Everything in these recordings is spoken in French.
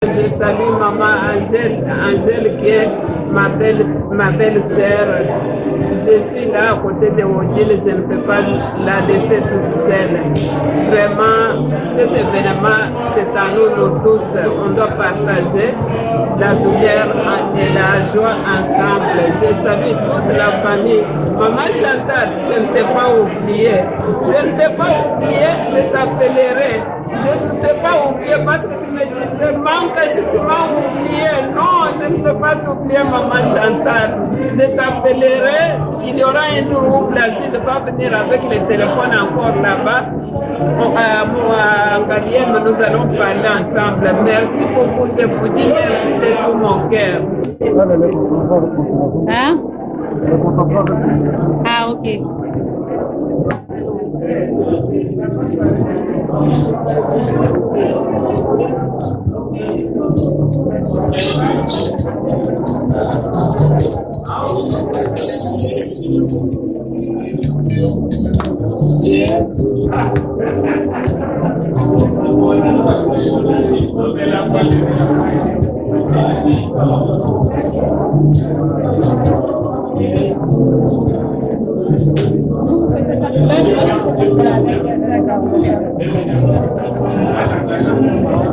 Je salue maman Angèle qui est ma belle-sœur. Je suis là à côté de Odile, je ne peux pas la laisser toute seule. Vraiment, cet événement, c'est à nous tous. On doit partager la douleur et la joie ensemble. Je salue toute la famille. Maman Chantal, je ne t'ai pas oublié. Je ne t'ai pas oublié, je t'appellerai. Je ne t'ai pas oublié parce que tu me disais, manque, je tu m'as oublié. Non, je ne peux pas t'oublier, maman Chantal. Je t'appellerai. Il y aura un jour où Placide va venir avec le téléphone encore là-bas. Gabriel, nous allons parler ensemble. Merci beaucoup, je vous dis merci de tout mon cœur. Hein? Ah, ok.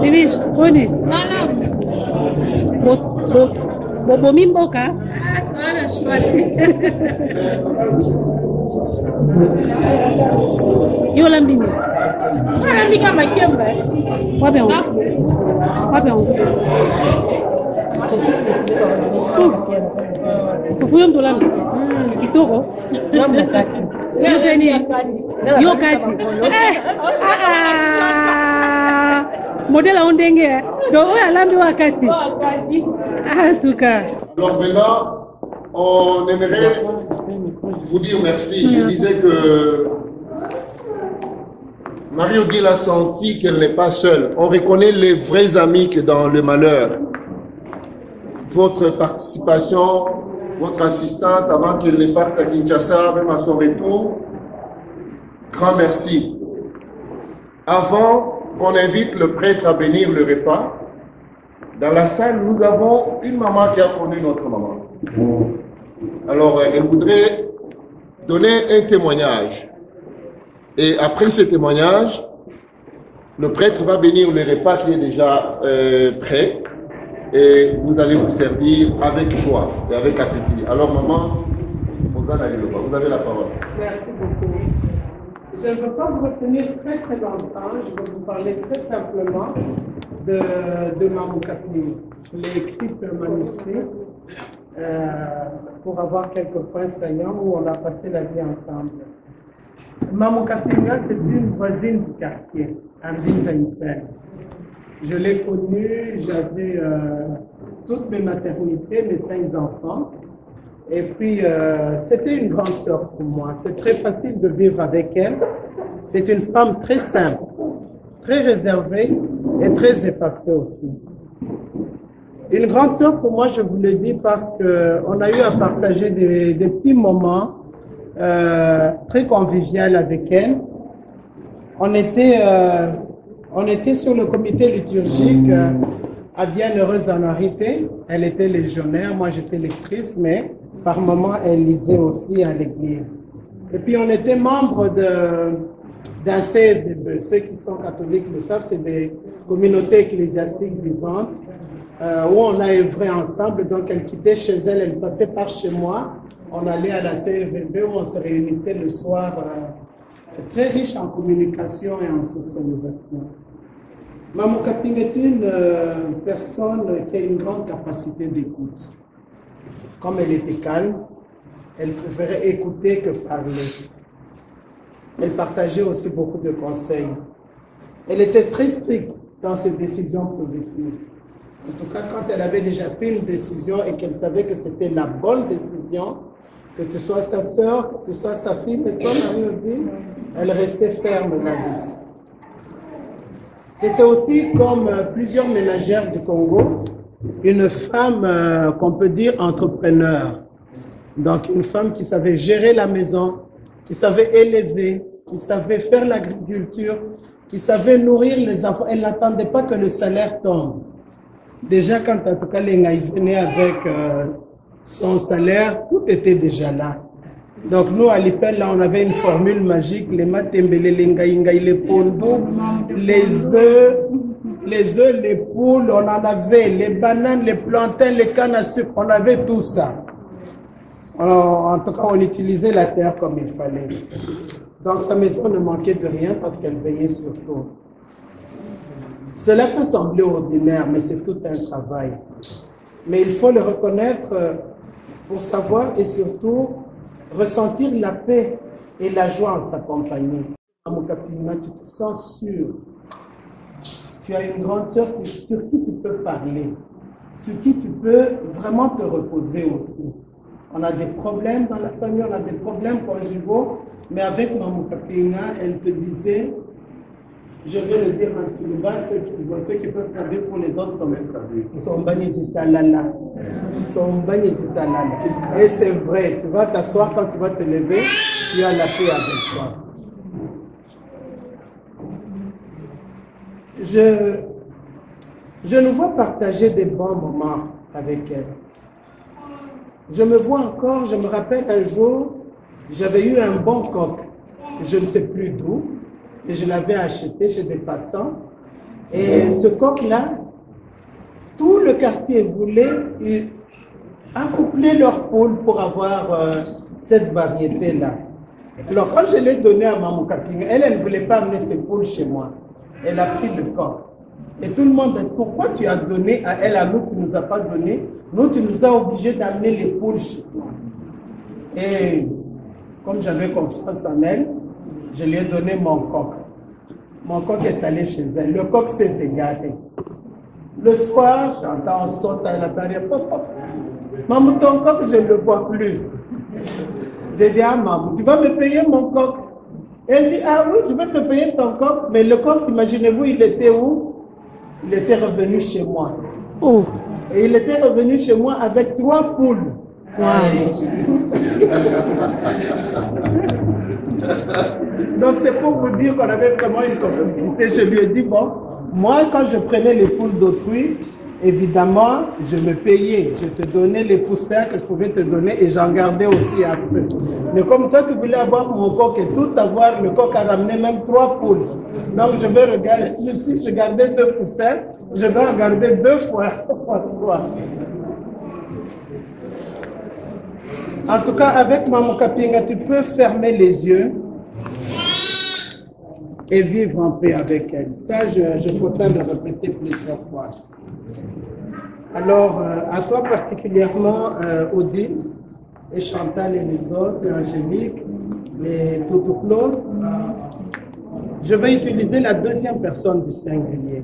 Ivis, Oni. Bobomi mboka. Yo lambini. Lambika makemba. Wapi on? Wapi on? Fufu yo mtolambi. Kitoko. Yo kati. Yo seni. Yo kati. Modèle à ondenge. Donc on a l'ambi wakati. En tout cas. Donc maintenant, on aimerait vous dire merci. Je disais que Marie-Odile a senti qu'elle n'est pas seule. On reconnaît les vrais amis que dans le malheur. Votre participation, votre assistance avant qu'elle ne parte à Kinshasa, même à son retour, grand merci. Avant qu'on invite le prêtre à bénir le repas, dans la salle, nous avons une maman qui a connu notre maman. Alors, elle voudrait donner un témoignage. Et après ce témoignage, le prêtre va bénir le repas qui est déjà prêt. Et vous allez vous servir avec joie et avec appétit. Alors, maman, vous avez la parole. Merci beaucoup. Je ne veux pas vous retenir très longtemps. Je vais vous parler très simplement de Maman Kapini. Je l'ai écrit sur manuscrit pour avoir quelques points saillants où on a passé la vie ensemble. Maman Kapini, c'est une voisine du quartier, à Vinzaïpel. Je l'ai connue, j'avais toutes mes maternités, mes 5 enfants. Et puis, c'était une grande sœur pour moi. C'est très facile de vivre avec elle. C'est une femme très simple, très réservée et très effacée aussi. Une grande sœur pour moi, je vous le dis, parce qu'on a eu à partager des petits moments très conviviaux avec elle. On était sur le comité liturgique à Bienheureuse en Arité. Elle était légionnaire, moi j'étais lectrice, mais par moments elle lisait aussi à l'église. Et puis on était membre d'un CFDB. Ceux qui sont catholiques le savent, c'est des communautés ecclésiastiques vivantes où on a œuvré ensemble. Donc elle quittait chez elle, elle passait par chez moi. On allait à la CFDB où on se réunissait le soir. Très riche en communication et en socialisation. Maman Kapini est une personne qui a une grande capacité d'écoute. Comme elle était calme, elle préférait écouter que parler. Elle partageait aussi beaucoup de conseils. Elle était très stricte dans ses décisions positives. En tout cas, quand elle avait déjà pris une décision et qu'elle savait que c'était la bonne décision, que tu sois sa sœur, que tu sois sa fille, mais toi, Marie-Odile, elle restait ferme là-dessus. C'était aussi, comme plusieurs ménagères du Congo, une femme qu'on peut dire entrepreneur. Donc une femme qui savait gérer la maison, qui savait élever, qui savait faire l'agriculture, qui savait nourrir les enfants. Elle n'attendait pas que le salaire tombe. Déjà, quand en tout cas les Ngaï venaient avec son salaire, tout était déjà là. Donc nous, à l'IPEL, là, on avait une formule magique, les matembele, les Ngaï, les pondous, les œufs, les poules, on en avait, les bananes, les plantains, les cannes à sucre, on avait tout ça. Alors, en tout cas, on utilisait la terre comme il fallait. Donc sa maison ne manquait de rien parce qu'elle veillait sur tout. Cela peut sembler ordinaire, mais c'est tout un travail. Mais il faut le reconnaître pour savoir et surtout ressentir la paix et la joie en sa compagnie. Tu te sens sûr. Tu as une grande sœur sur qui tu peux parler, sur qui tu peux vraiment te reposer aussi. On a des problèmes dans la famille, on a des problèmes conjugaux, mais avec Maman Kapina, elle te disait, je vais le dire en Tuluba, ceux qui peuvent traduire pour les autres sont bagné du talala. Et c'est vrai, tu vas t'asseoir, quand tu vas te lever, tu as la paix avec toi. Je nous vois partager des bons moments avec elle. Je me vois encore, je me rappelle un jour, j'avais eu un bon coq, je ne sais plus d'où, et je l'avais acheté chez des passants. Et ce coq-là, tout le quartier voulait accoupler leurs poules pour avoir cette variété-là. Alors quand je l'ai donné à Maman Kapinga, elle ne voulait pas amener ses poules chez moi. Elle a pris le coq. Et tout le monde dit, pourquoi tu as donné à elle, à nous tu ne nous as pas donné? Nous, tu nous as obligés d'amener les poules chez toi. Et comme j'avais confiance en elle, je lui ai donné mon coq. Mon coq est allé chez elle. Le coq s'est égaré. Le soir, j'entends un saut à l'intérieur. Maman, ton coq, je ne le vois plus. J'ai dit à maman, tu vas me payer mon coq? Elle dit, ah oui, je vais te payer ton coq. Mais le coq, imaginez-vous, il était où? Il était revenu chez moi. Oh. Et il était revenu chez moi avec 3 poules. Wow. Donc c'est pour vous dire qu'on avait vraiment une complicité. Je lui ai dit, bon, moi quand je prenais les poules d'autrui, évidemment, je me payais. Je te donnais les poussins que je pouvais te donner et j'en gardais aussi un peu. Mais comme toi, tu voulais avoir mon coq et tout avoir, le coq a ramené même 3 poules. Donc je vais regarder, si je gardais 2 poussins, je vais en garder 2 fois 3. En tout cas, avec Maman Kapinga, tu peux fermer les yeux et vivre en paix avec elle. Ça, je préfère le répéter plusieurs fois. Alors, à toi particulièrement, Odile, et Chantal et les autres, et Angélique, et Claude, je vais utiliser la deuxième personne du singulier,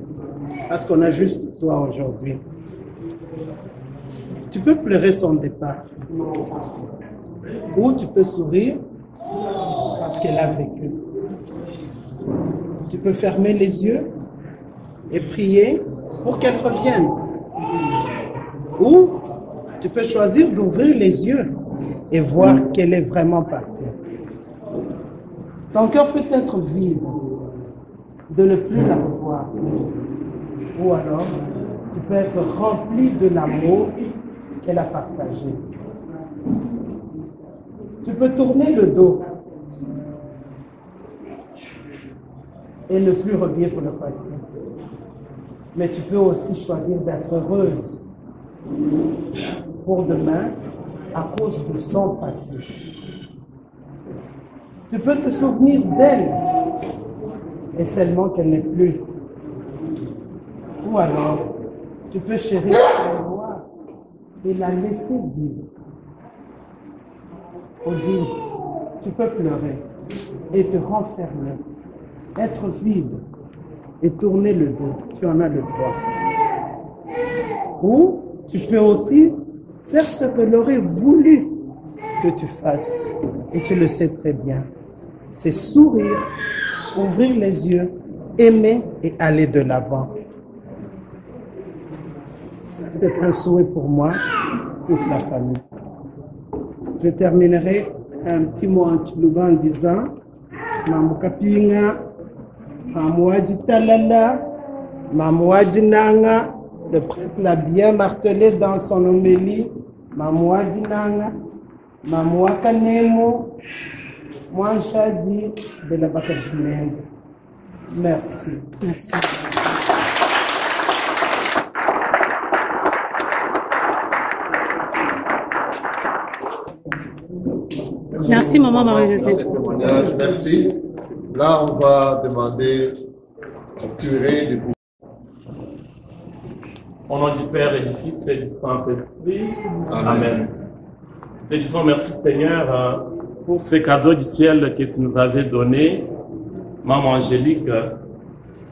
parce qu'on a juste toi aujourd'hui. Tu peux pleurer son départ, ou tu peux sourire parce qu'elle a vécu. Tu peux fermer les yeux et prier pour qu'elle revienne. Ou tu peux choisir d'ouvrir les yeux et voir qu'elle est vraiment partie. Ton cœur peut être vide de ne plus la revoir. Ou alors, tu peux être rempli de l'amour qu'elle a partagé. Tu peux tourner le dos et ne plus revivre le passé. Mais tu peux aussi choisir d'être heureuse pour demain à cause de son passé. Tu peux te souvenir d'elle et seulement qu'elle n'est plus. Ou alors, tu peux chérir sa mémoire et la laisser vivre. Odile, tu peux pleurer et te renfermer, être vide et tourner le dos. Tu en as le droit. Ou tu peux aussi faire ce qu'elle aurait voulu que tu fasses. Et tu le sais très bien. C'est sourire, ouvrir les yeux, aimer et aller de l'avant. C'est un souhait pour moi, toute la famille. Je terminerai un petit mot en Tuluba en disant Maman Kapinga, Maman Waji Talala, Maman Waji Nanga, Le prêtre l'a bien martelé dans son homélie. Mamoua Dinanga, Mamoua Kanemo, moi Chadi de la Bacajimène. Merci. Merci. Merci, maman Marie-Josée. Merci. Là, on va demander au curé de vous. Au nom du Père et du Fils et du Saint-Esprit. Amen. Te disons merci Seigneur pour ces cadeaux du ciel que tu nous avais donnés, Maman Angélique,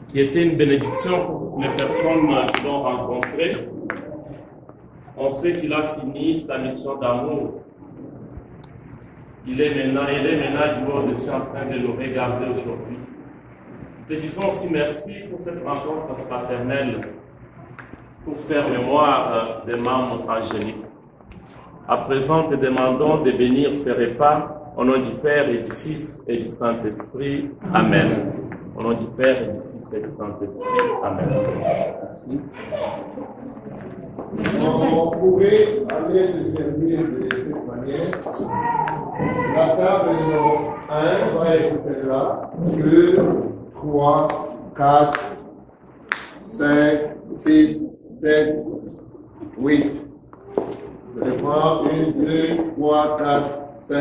qui était une bénédiction pour toutes les personnes qui l'ont rencontré. On sait qu'il a fini sa mission d'amour. Il est maintenant du haut de ciel en train de nous regarder aujourd'hui. Te disons aussi merci pour cette rencontre fraternelle, pour faire mémoire de Maman Angélique. À présent, te demandons de bénir ces repas au nom du Père et du Fils et du Saint-Esprit. Amen. Au nom du Père et du Fils et du Saint-Esprit. Amen. Merci. On pouvait aller se servir de cette manière. La table numéro 1 va être celle-là. 2, 3, 4, 5, 6, 7, 8. Je reprends 1, 2, 3, 4, 5,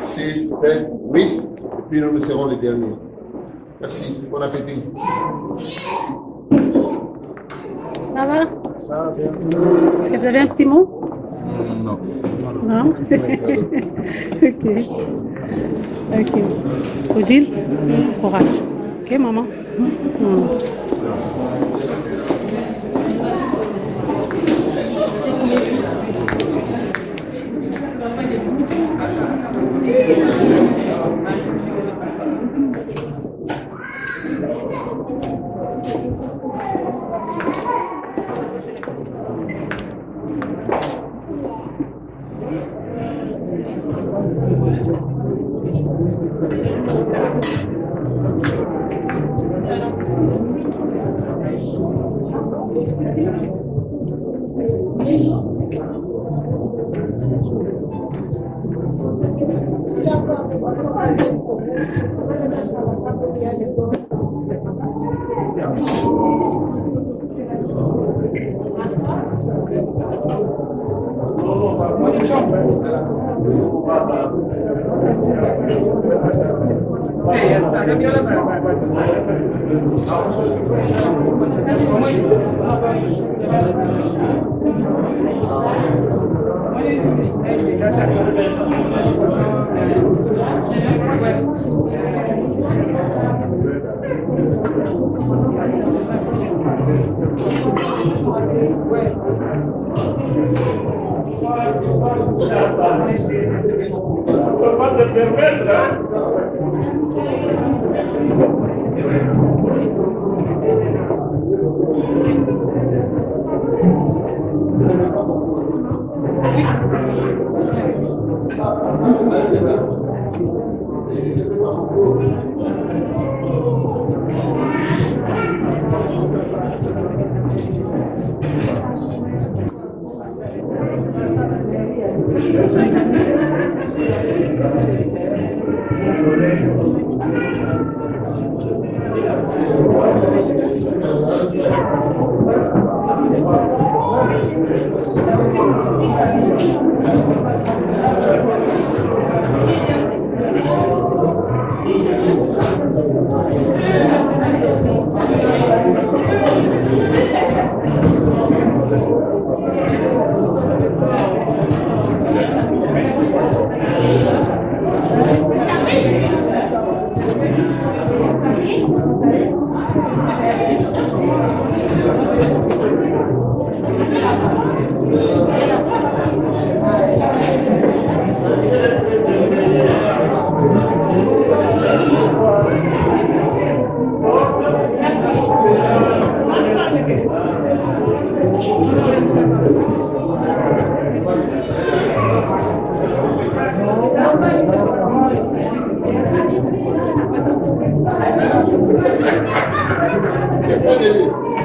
6, 7, 8. Et puis nous serons les derniers. Merci. Bon appétit. Ça va? Ça va bien. Est-ce que vous avez un petit mot? Non. Non? Ok. Ok. Odile, courage. Ok, maman?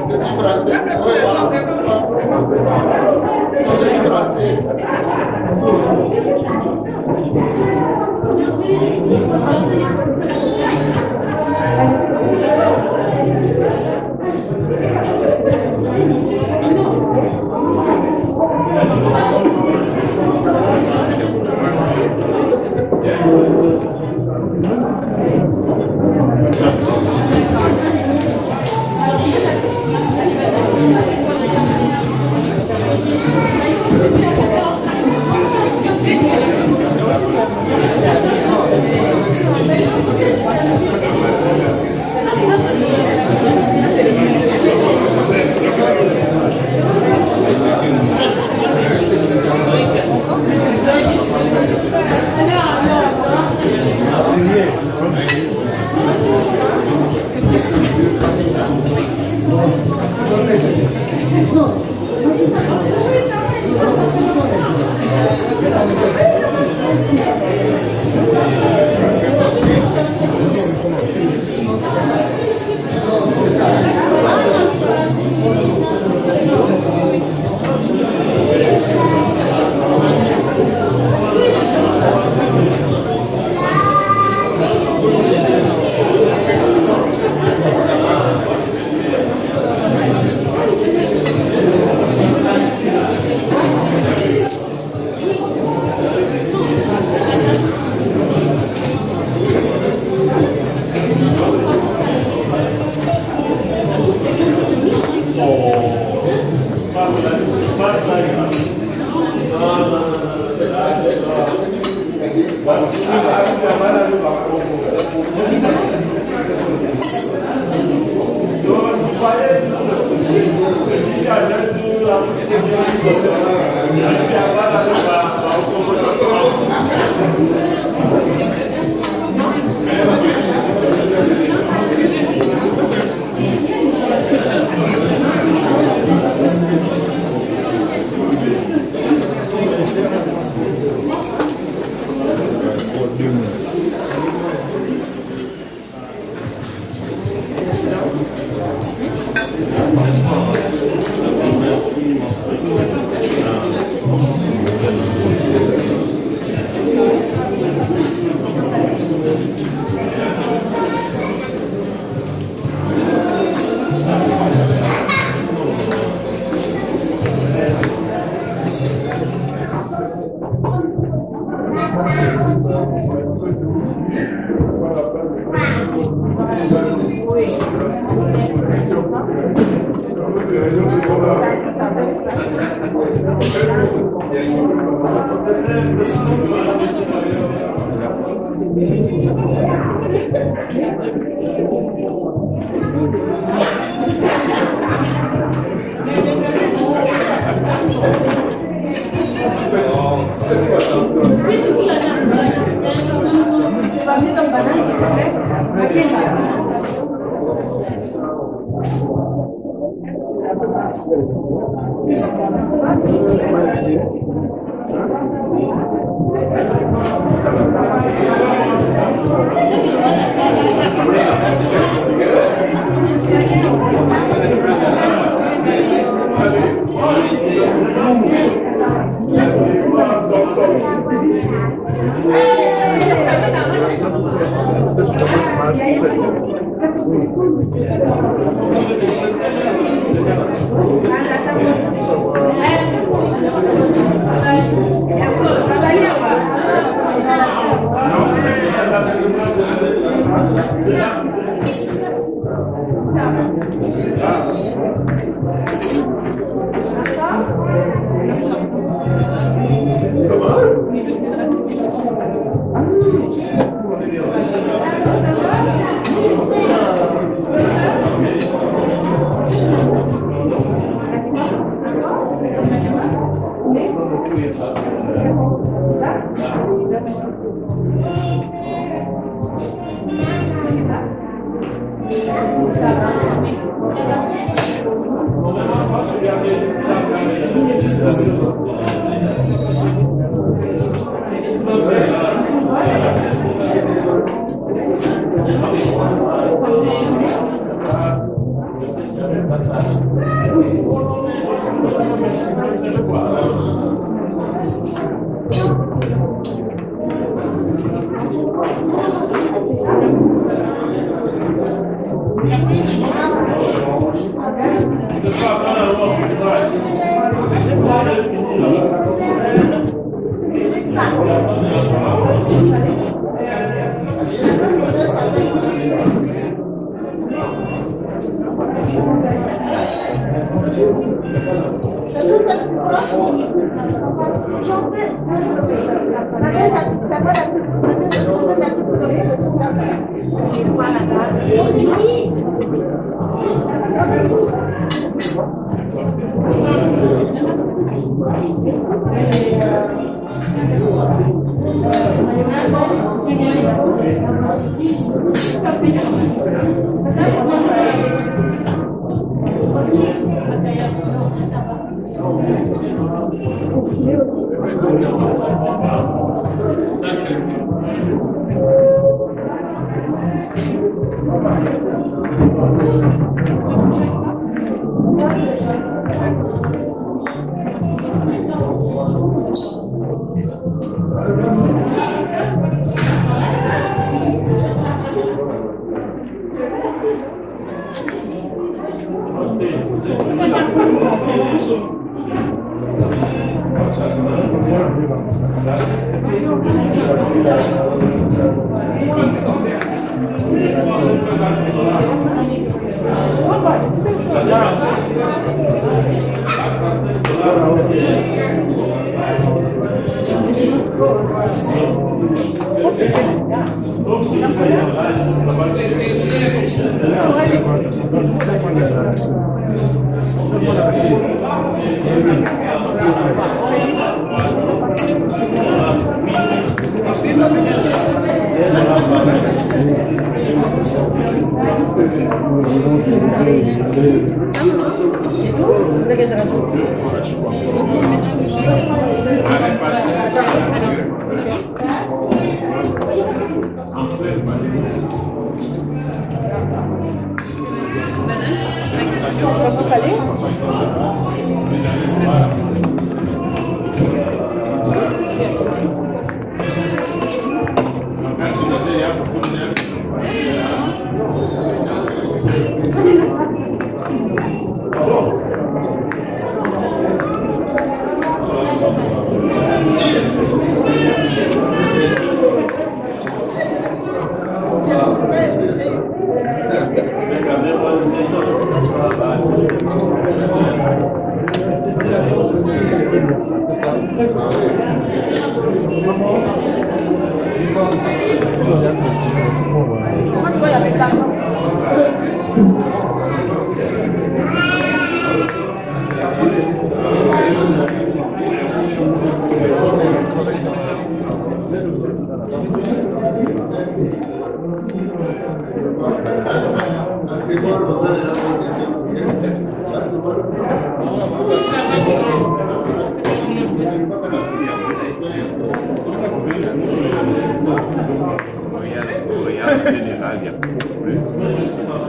Petit français.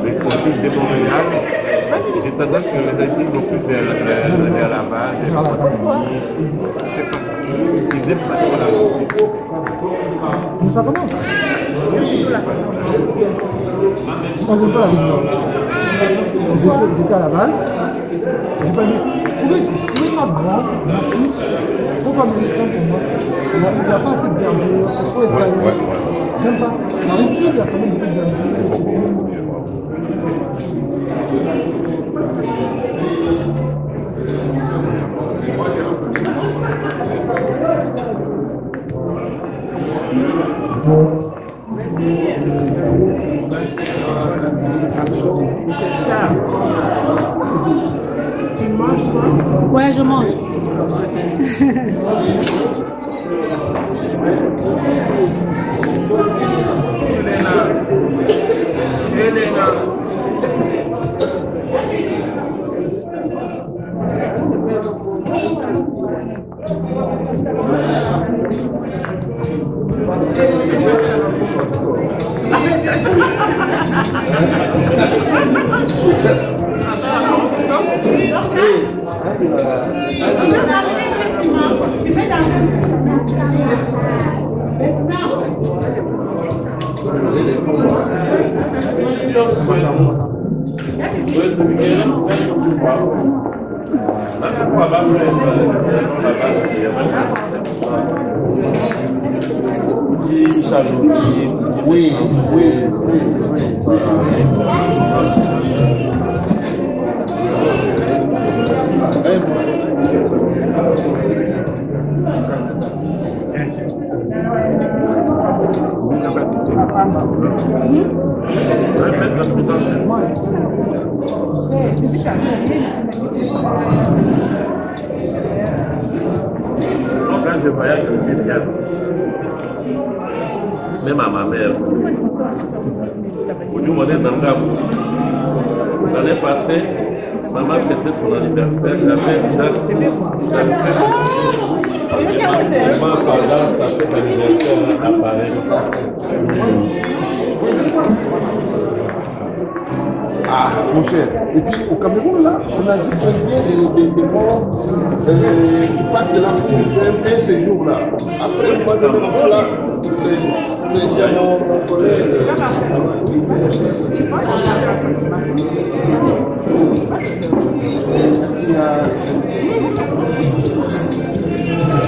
Les profils de Montréal, et ça donne que les Haïtiens vont plus vers Laval, ils aiment pas trop la musique. Mais ça commence. Moi, j'aime pas la vidéo. J'étais à Laval. J'ai pas dit, trouvez ça grand, massif, trop américain pour moi. Il n'y a pas assez de verdure, c'est trop étalé. J'aime pas. Dans le sud, il y a quand même beaucoup de verdure. Tu manges quoi? Ouais, je mange. Elena. Oui, oui, Quand je voyage, je suis bien. Même à ma mère. Vous nous demandez dans le gabou. L'année passée, maman fêtait son anniversaire. J'avais maman pendant sa fête d'anniversaire à Paris. Ah, mon cher. Et puis au Cameroun, là, on a juste combien de morts qui partent de la pour un séjour là. Après, moi, de nouveau là, c'est mon collègue.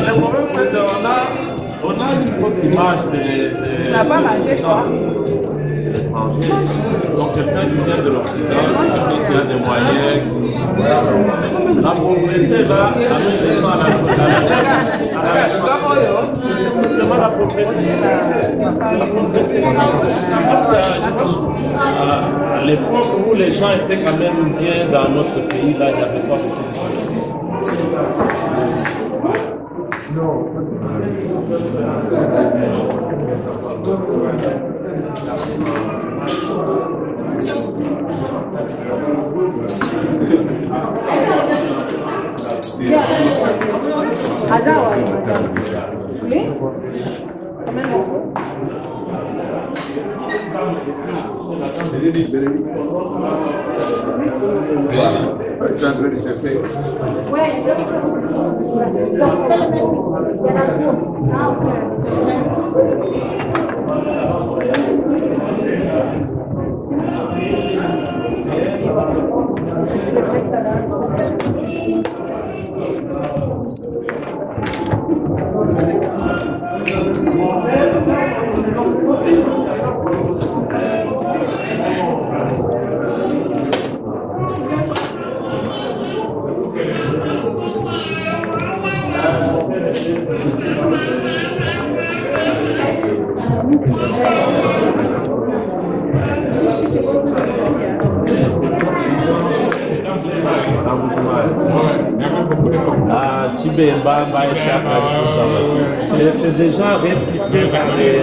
Le problème, c'est qu'on a une fausse image de... Tu n'as pas mangé, toi? Donc quelqu'un qui vient de l'Occident, quelqu'un qui a des moyens, la pauvreté là, amène les gens à la c'est seulement la pauvreté. Parce qu'à l'époque où les gens étaient quand même bien dans notre pays, là, il n'y avait pas beaucoup de Oui? Combien de morceaux? C'est déjà répliqué dans les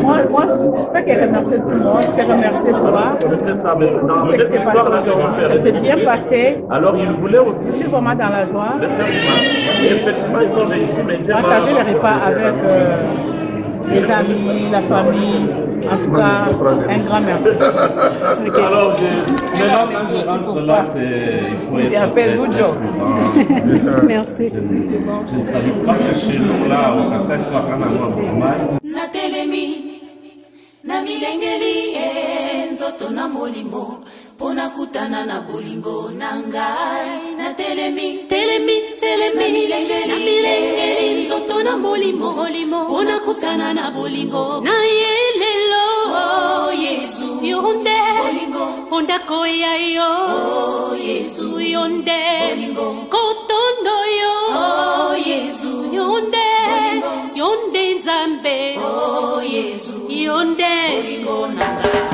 Moi, je ne peux pas remercier tout le monde, je peux remercier toi. Ça s'est bien passé. Alors, il voulait aussi. Je suis vraiment dans la joie. Effectivement, ils ont réussi, mais partager les repas avec les amis, la famille. En tout cas, un grand merci. Alors, maintenant, quand je rentre là, il faut être. Tu as fait good job. Merci. Je ne savais pas que chez nous, là, au Kassai, soit quand même normal. Natelemi, na milengeli nzoto na molimo, pona kutana na bolingo nangai. Natelemi, na milengeli nzoto na molimo, pona kutana na bolingo na yelelo. Oh Yesu, yonde bolingo, onda koya yo. Oh Yesu, yonde bolingo, kotondo yo. Oh Yesu, yonde bolingo, yonde nzambe. Oh Yesu, yonde bolingo nanga.